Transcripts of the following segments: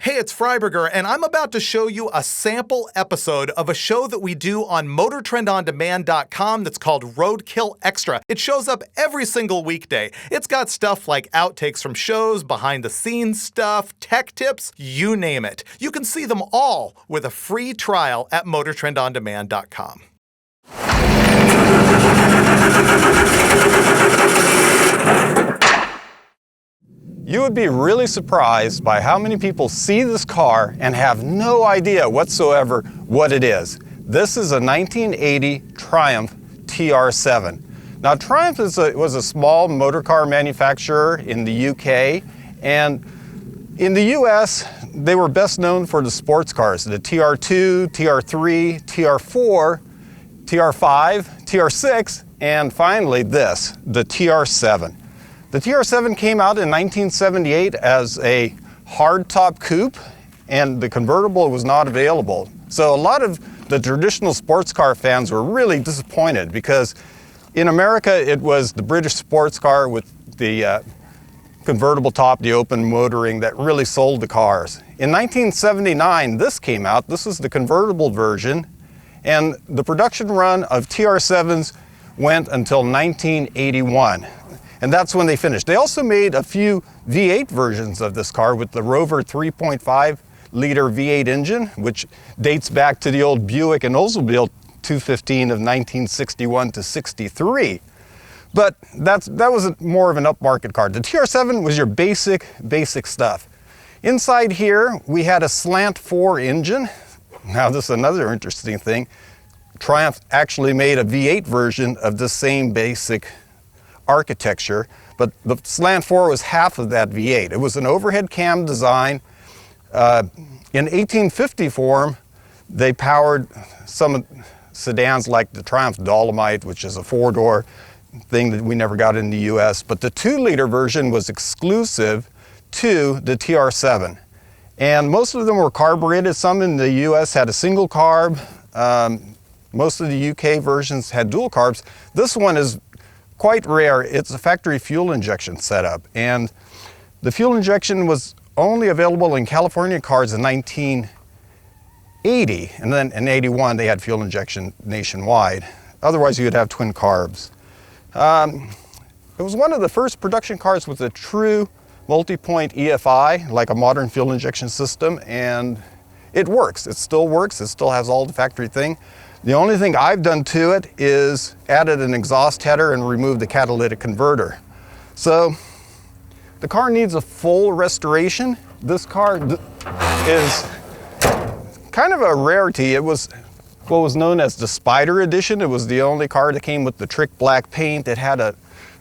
Hey, it's Freiberger, and I'm about to show you a sample episode of a show that we do on MotorTrendOnDemand.com that's called Roadkill Extra. It shows up every single weekday. It's got stuff like outtakes from shows, behind-the-scenes stuff, tech tips, you name it. You can see them all with a free trial at MotorTrendOnDemand.com. You would be really surprised by how many people see this car and have no idea whatsoever what it is. This is a 1980 Triumph TR7. Now, Triumph was a small motor car manufacturer in the UK, and in the US, they were best known for the sports cars, the TR2, TR3, TR4, TR5, TR6, and finally this, the TR7. The TR7 came out in 1978 as a hardtop coupe, and the convertible was not available. So a lot of the traditional sports car fans were really disappointed because in America it was the British sports car with the convertible top, the open motoring that really sold the cars. In 1979, this came out. This was the convertible version, and the production run of TR7s went until 1981. And that's when they finished. They also made a few V8 versions of this car with the Rover 3.5 liter V8 engine, which dates back to the old Buick and Oldsmobile 215 of 1961 to 63. But that was more of an upmarket car. The TR7 was your basic stuff. Inside here, we had a slant 4 engine. Now this is another interesting thing. Triumph actually made a V8 version of the same basic architecture, but the slant 4 was half of that V8. It was an overhead cam design. In 1850 form, they powered some sedans like the Triumph Dolomite, which is a 4-door thing that we never got in the US, but the 2-liter version was exclusive to the TR7. And most of them were carbureted. Some in the US had a single carb. Most of the UK versions had dual carbs. This one is quite rare. It's a factory fuel injection setup, and the fuel injection was only available in California cars in 1980, and then in 81 they had fuel injection nationwide. Otherwise you would have twin carbs. It was one of the first production cars with a true multi-point EFI, like a modern fuel injection system, and it works. It still works. It still has all the factory thing. The only thing I've done to it is added an exhaust header and removed the catalytic converter. So the car needs a full restoration. This car is kind of a rarity. It was what was known as the Spyder Edition. It was the only car that came with the trick black paint. It had a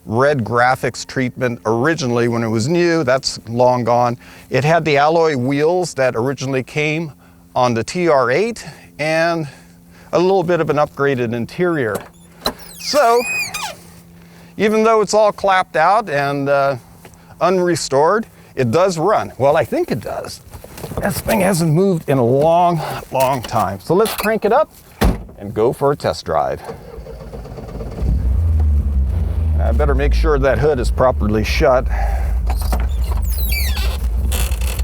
red graphics treatment originally when it was new. That's long gone. It had the alloy wheels that originally came on the TR8 and a little bit of an upgraded interior. So, even though it's all clapped out and unrestored, it does run. Well, I think it does. This thing hasn't moved in a long time. So let's crank it up and go for a test drive. I better make sure that hood is properly shut,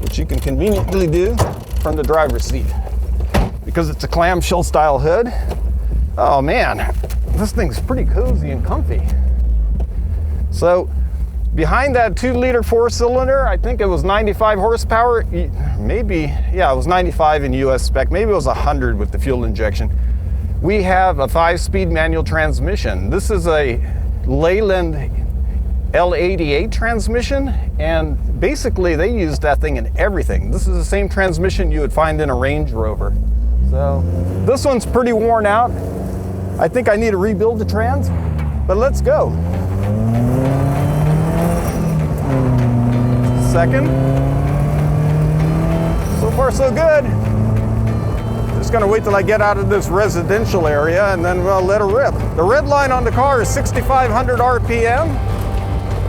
which you can conveniently do from the driver's seat. Because it's a clamshell style hood. Oh man, this thing's pretty cozy and comfy. So behind that 2-liter 4-cylinder, I think it was 95 horsepower. Maybe, yeah, it was 95 in US spec. Maybe it was 100 with the fuel injection. We have a 5-speed manual transmission. This is a Leyland L88 transmission, and basically they use that thing in everything. This is the same transmission you would find in a Range Rover. So this one's pretty worn out. I think I need to rebuild the trans, but let's go. Second. So far so good. Just gonna wait till I get out of this residential area and then we'll let her rip. The red line on the car is 6,500 RPM,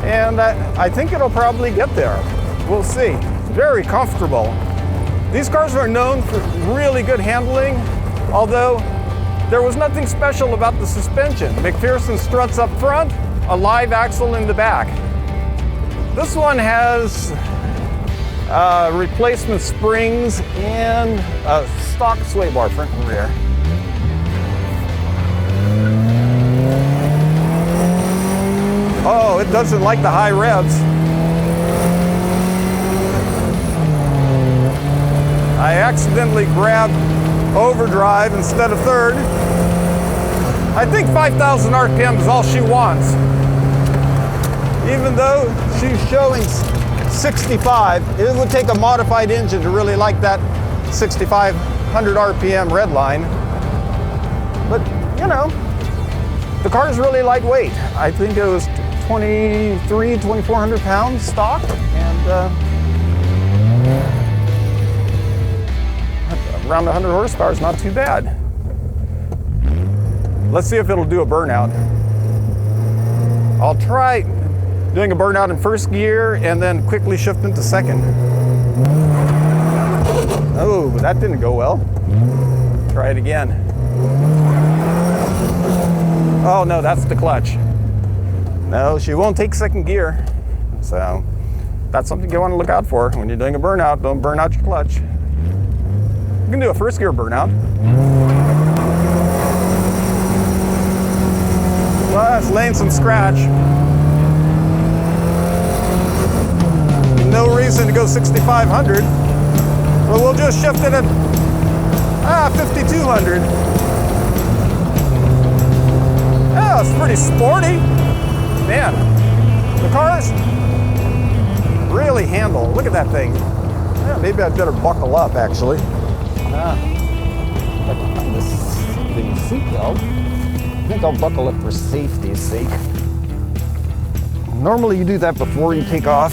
and I think it'll probably get there. We'll see. Very comfortable. These cars are known for really good handling, although there was nothing special about the suspension. McPherson struts up front, a live axle in the back. This one has replacement springs, and a stock sway bar front and rear. Oh, it doesn't like the high revs. I accidentally grabbed overdrive instead of third. I think 5,000 RPM is all she wants. Even though she's showing 65, it would take a modified engine to really like that 6,500 RPM red line. But, you know, the car is really lightweight. I think it was 2,400 pounds stock, and around 100 horsepower is not too bad. Let's see if it'll do a burnout. I'll try doing a burnout in first gear and then quickly shift into second. Oh, that didn't go well. Try it again. Oh no, that's the clutch. No, she won't take second gear. So that's something you want to look out for when you're doing a burnout. Don't burn out your clutch. You can do a first gear burnout. Well, it's laying some scratch. No reason to go 6,500. But we'll just shift it at 5,200. Yeah, it's pretty sporty. Man, the cars really handle. Look at that thing. Yeah, maybe I'd better buckle up, actually. This seatbelt. I think I'll buckle up for safety's sake. Normally you do that before you take off,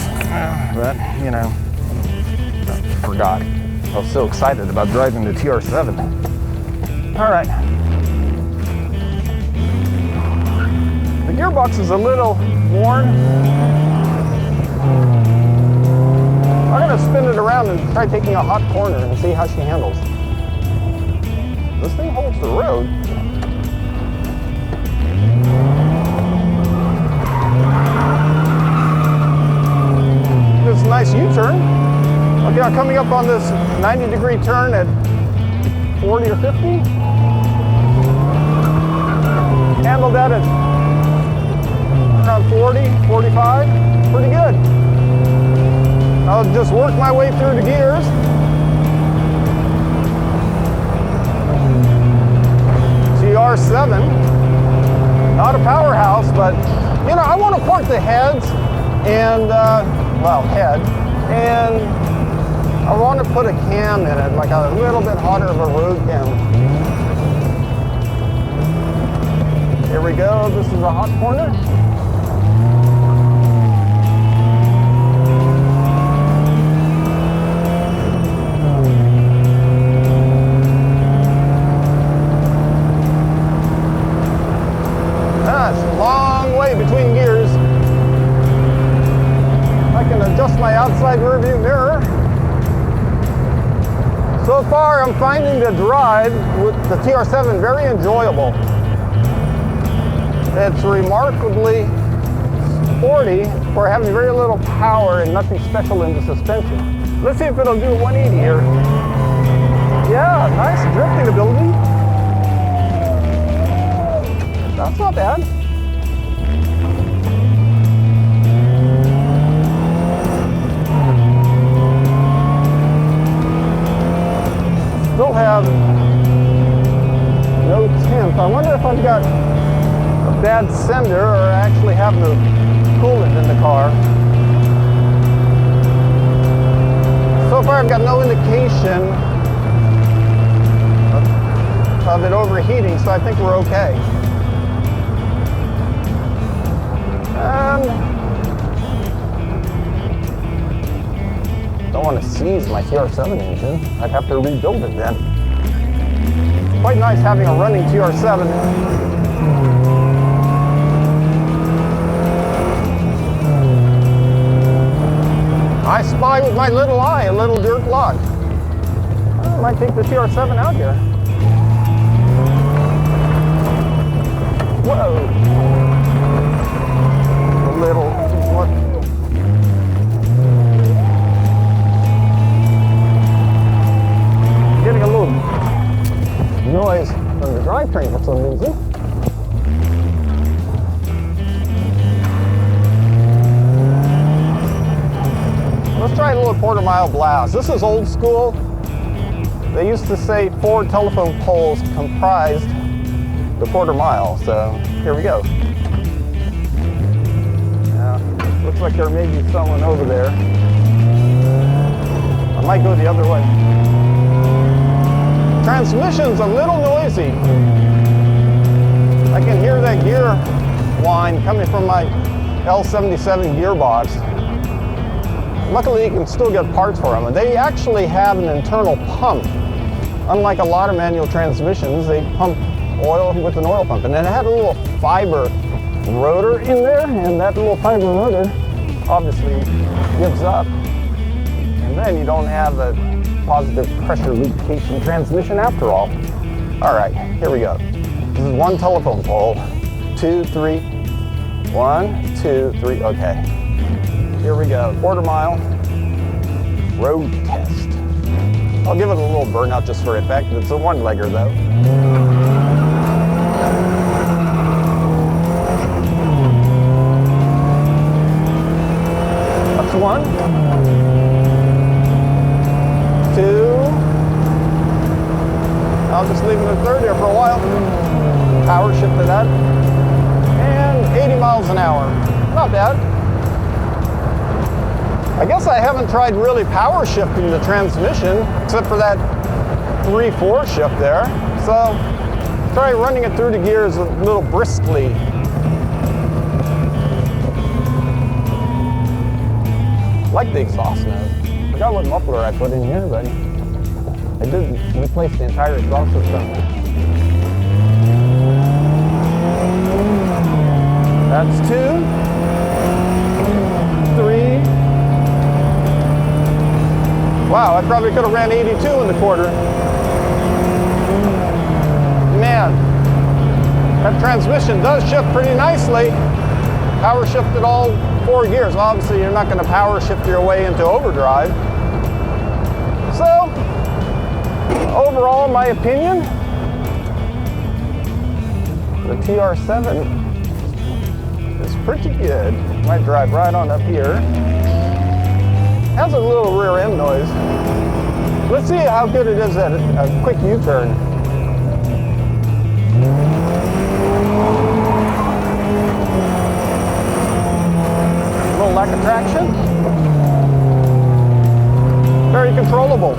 but you know, I forgot. I was so excited about driving the TR7. All right. The gearbox is a little worn. I'm gonna spin it around and try taking a hot corner and see how she handles. This thing holds the road. This is a nice U-turn. Okay, I'm coming up on this 90-degree turn at 40 or 50. Handled that at around 40, 45. Pretty good. I'll just work my way through the gears. TR7, not a powerhouse, but you know, I want to park the heads and, and I want to put a cam in it, like a little bit hotter of a road cam. Here we go, this is a hot corner. Between gears. I can adjust my outside rearview mirror. So far, I'm finding the drive with the TR7 very enjoyable. It's remarkably sporty for having very little power and nothing special in the suspension. Let's see if it'll do a 180 here. Yeah, nice drifting ability. That's not bad. Still have no temp. I wonder if I've got a bad sender or I actually have no coolant in the car. So far I've got no indication of it overheating, so I think we're okay. Don't want to seize my TR7 engine. I'd have to rebuild it then. It's quite nice having a running TR7. I spy with my little eye a little dirt lot. I might take the TR7 out here. Whoa. A little, what? blast. This is old school. They used to say 4 telephone poles comprised the quarter mile, so here we go. Looks like there may be someone over there. I might go the other way. Transmission's a little noisy. I can hear that gear whine coming from my L77 gearbox. Luckily, you can still get parts for them. And they actually have an internal pump. Unlike a lot of manual transmissions, they pump oil with an oil pump. And then it had a little fiber rotor in there, and that little fiber rotor obviously gives up. And then you don't have a positive pressure lubrication transmission after all. All right, here we go. This is 1 telephone pole, 2, 3, 1, 2, 3, okay. Here we go, quarter mile road test. I'll give it a little burnout just for effect. It's a 1-legger though. That's 1, 2. I'll just leave it at 3rd here for a while. Power shift to that. And 80 miles an hour. Not bad. I guess I haven't tried really power shifting the transmission, except for that 3/4 shift there. So try running it through the gears a little briskly. Like the exhaust note. Forgot what muffler I put in here, but I did replace the entire exhaust system. That's 2, 3. Wow, I probably could have ran 82 in the quarter. Man, that transmission does shift pretty nicely. Power shifted all 4 gears. Well, obviously, you're not going to power shift your way into overdrive. So, overall, in my opinion, the TR7 is pretty good. Might drive right on up here. Has a little rear end noise. Let's see how good it is at a quick U-turn. A little lack of traction. Very controllable.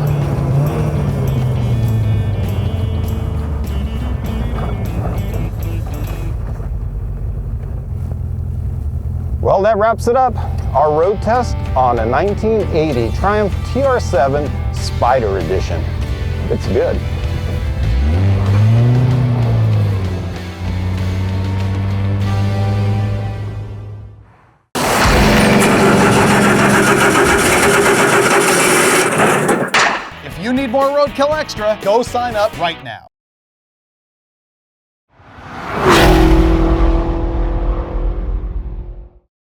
Well, that wraps it up. Our road test on a 1980 Triumph TR7 Spyder Edition. It's good. If you need more Roadkill Extra, go sign up right now.